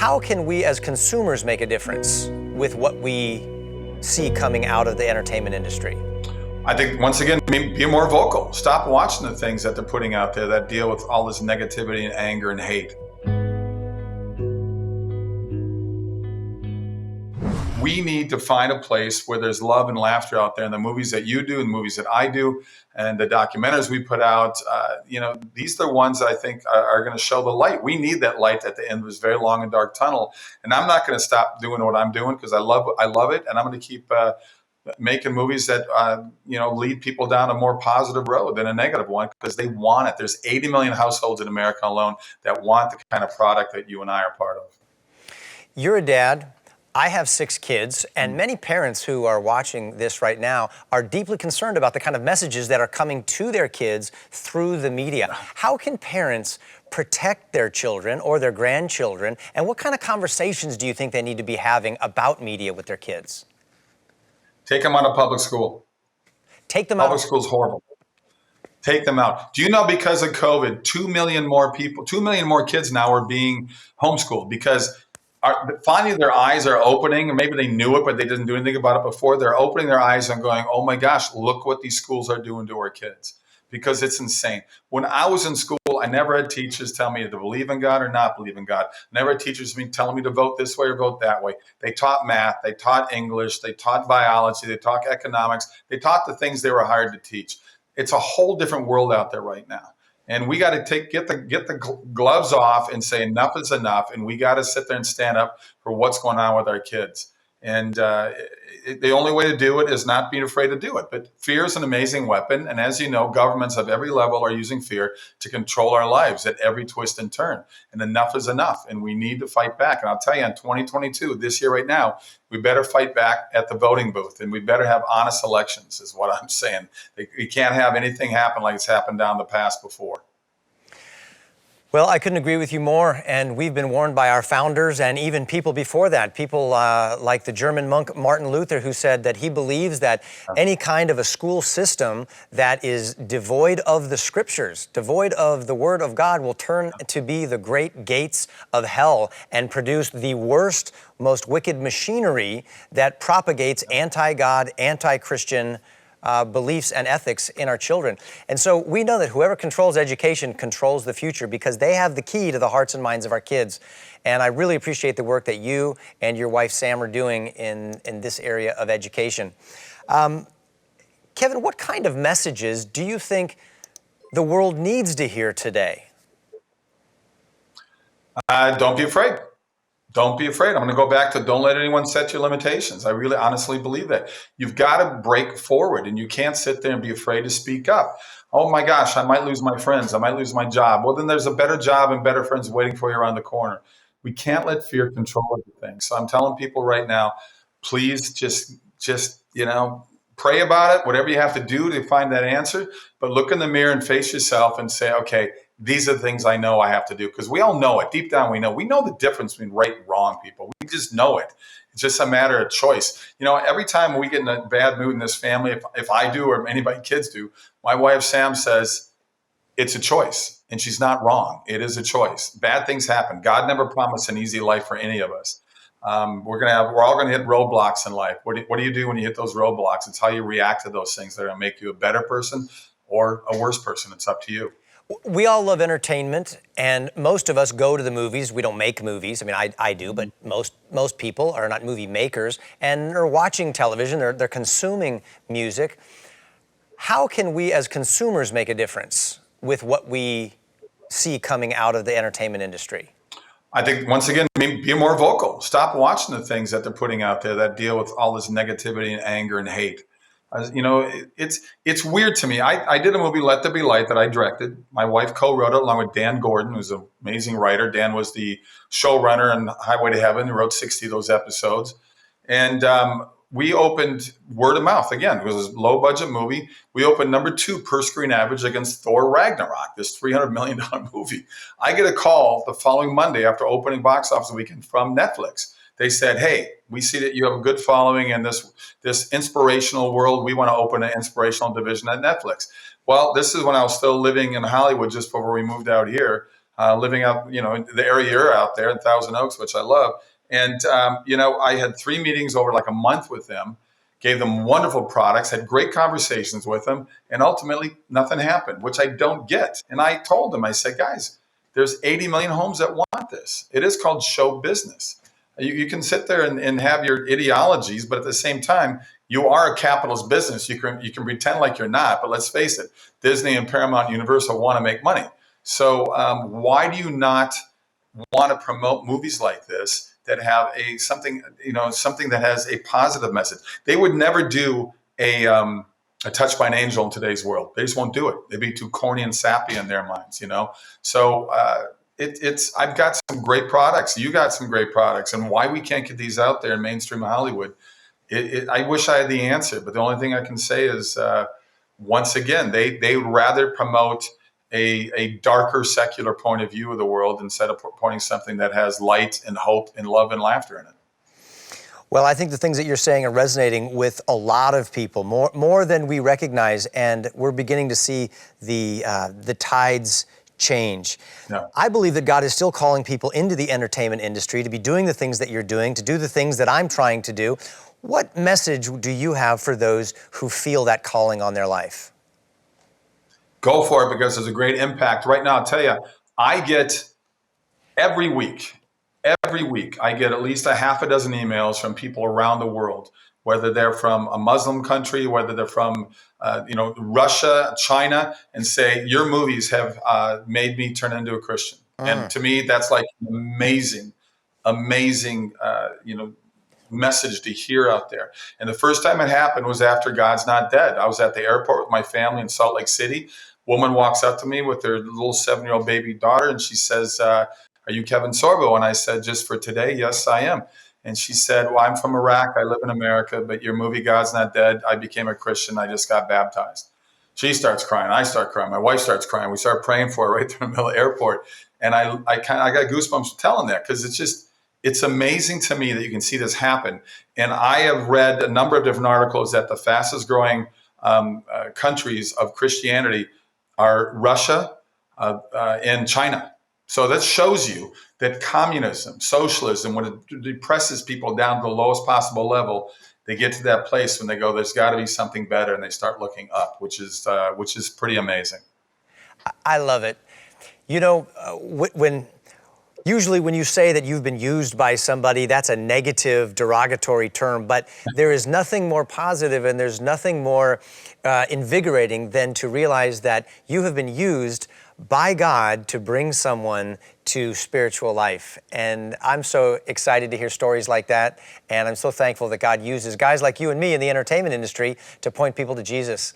How can we as consumers make a difference with what we see coming out of the entertainment industry? I think, once again, be more vocal. Stop watching the things that they're putting out there that deal with all this negativity and anger and hate. We need to find a place where there's love and laughter out there in the movies that you do and the movies that I do and the documentaries we put out. These are the ones that I think are going to show the light. We need that light at the end of this very long and dark tunnel. And I'm not going to stop doing what I'm doing because I love it. And I'm going to keep making movies that lead people down a more positive road than a negative one, because they want it. There's 80 million households in America alone that want the kind of product that you and I are part of. You're a dad. I have 6 kids, and many parents who are watching this right now are deeply concerned about the kind of messages that are coming to their kids through the media. How can parents protect their children or their grandchildren, and what kind of conversations do you think they need to be having about media with their kids? Take them out of public school. Take them out. Public school's horrible. Take them out. Do you know, because of COVID, 2 million more kids now are being homeschooled because finally their eyes are opening, and maybe they knew it, but they didn't do anything about it before. They're opening their eyes and going, oh my gosh, look what these schools are doing to our kids, because it's insane. When I was in school, I never had teachers tell me to believe in God or not believe in God. Never had teachers telling me to vote this way or vote that way. They taught math, they taught English, they taught biology, they taught economics, they taught the things they were hired to teach. It's a whole different world out there right now. And we got to get the gloves off and say enough is enough. And we got to sit there and stand up for what's going on with our kids. And the only way to do it is not being afraid to do it. But fear is an amazing weapon. And as you know, governments of every level are using fear to control our lives at every twist and turn. And enough is enough. And we need to fight back. And I'll tell you, in 2022, this year right now, we better fight back at the voting booth. And we better have honest elections, is what I'm saying. We can't have anything happen like it's happened down the past before. Well, I couldn't agree with you more, and we've been warned by our founders and even people before that, people like the German monk Martin Luther, who said that he believes that any kind of a school system that is devoid of the scriptures, devoid of the word of God, will turn to be the great gates of hell and produce the worst, most wicked machinery that propagates anti-God, anti-Christian beliefs and ethics in our children. And so we know that whoever controls education controls the future, because they have the key to the hearts and minds of our kids. And I really appreciate the work that you and your wife Sam are doing in this area of education. Kevin, what kind of messages do you think the world needs to hear today? Don't be afraid. Don't be afraid. I'm going to go back to don't let anyone set your limitations. I really honestly believe that. You've got to break forward, and you can't sit there and be afraid to speak up. Oh my gosh, I might lose my friends. I might lose my job. Well, then there's a better job and better friends waiting for you around the corner. We can't let fear control everything. So I'm telling people right now, please just pray about it, whatever you have to do to find that answer. But look in the mirror and face yourself and say, okay, these are the things I know I have to do, because we all know it. Deep down, we know the difference between right and wrong, people. We just know it. It's just a matter of choice. Every time we get in a bad mood in this family, if I do or anybody kids do, my wife Sam says, it's a choice. And she's not wrong. It is a choice. Bad things happen. God never promised an easy life for any of us. We're all going to hit roadblocks in life. What do you do when you hit those roadblocks? It's how you react to those things that are going to make you a better person or a worse person. It's up to you. We all love entertainment, and most of us go to the movies. We don't make movies. I mean, I do, but most people are not movie makers and are watching television. They're consuming music. How can we as consumers make a difference with what we see coming out of the entertainment industry? I think, once again, be more vocal. Stop watching the things that they're putting out there that deal with all this negativity and anger and hate. It's weird to me. I did a movie, Let There Be Light, that I directed. My wife co-wrote it along with Dan Gordon, who's an amazing writer. Dan was the showrunner on Highway to Heaven. He wrote 60 of those episodes. And we opened word of mouth. Again, it was a low-budget movie. We opened number 2 per screen average against Thor Ragnarok, this $300 million movie. I get a call the following Monday after opening box office weekend from Netflix. They said, hey, we see that you have a good following in this inspirational world. We want to open an inspirational division at Netflix. Well, this is when I was still living in Hollywood just before we moved out here. living out, in the area you're out there in Thousand Oaks, which I love. And, I had 3 meetings over like a month with them, gave them wonderful products, had great conversations with them, and ultimately nothing happened, which I don't get. And I told them, I said, guys, there's 80 million homes that want this. It is called show business. You can sit there and have your ideologies, but at the same time, you are a capitalist business. You can pretend like you're not, but let's face it, Disney and Paramount Universal want to make money. So why do you not want to promote movies like this that have something that has a positive message? They would never do a Touched by an Angel in today's world. They just won't do it. They'd be too corny and sappy in their minds, So I've got some great products. You got some great products, and why we can't get these out there in mainstream Hollywood, I wish I had the answer. But the only thing I can say is, once again, they would rather promote a darker secular point of view of the world instead of pointing something that has light and hope and love and laughter in it. Well, I think the things that you're saying are resonating with a lot of people, more than we recognize, and we're beginning to see the tides change. Yeah. I believe that God is still calling people into the entertainment industry to be doing the things that you're doing, to do the things that I'm trying to do. What message do you have for those who feel that calling on their life? Go for it, because there's a great impact. Right now, I'll tell you, I get every week, I get at least a half a dozen emails from people around the world, whether they're from a Muslim country, whether they're from Russia, China, and say, your movies have made me turn into a Christian. And to me, that's like an amazing, message to hear out there. And the first time it happened was after God's Not Dead. I was at the airport with my family in Salt Lake City. Woman walks up to me with her little 7-year-old baby daughter, and she says, are you Kevin Sorbo? And I said, just for today, yes, I am. And she said, well, I'm from Iraq. I live in America, but your movie, God's Not Dead, I became a Christian. I just got baptized. She starts crying. I start crying. My wife starts crying. We start praying for her right there in the middle of the airport. And I got goosebumps telling that, because it's amazing to me that you can see this happen. And I have read a number of different articles that the fastest growing countries of Christianity are Russia and China. So that shows you that communism, socialism, when it depresses people down to the lowest possible level, they get to that place when they go, there's got to be something better, and they start looking up, which is pretty amazing. I love it. Usually when you say that you've been used by somebody, that's a negative, derogatory term, but there is nothing more positive and there's nothing more invigorating than to realize that you have been used by God to bring someone to spiritual life. And I'm so excited to hear stories like that, and I'm so thankful that God uses guys like you and me in the entertainment industry to point people to Jesus.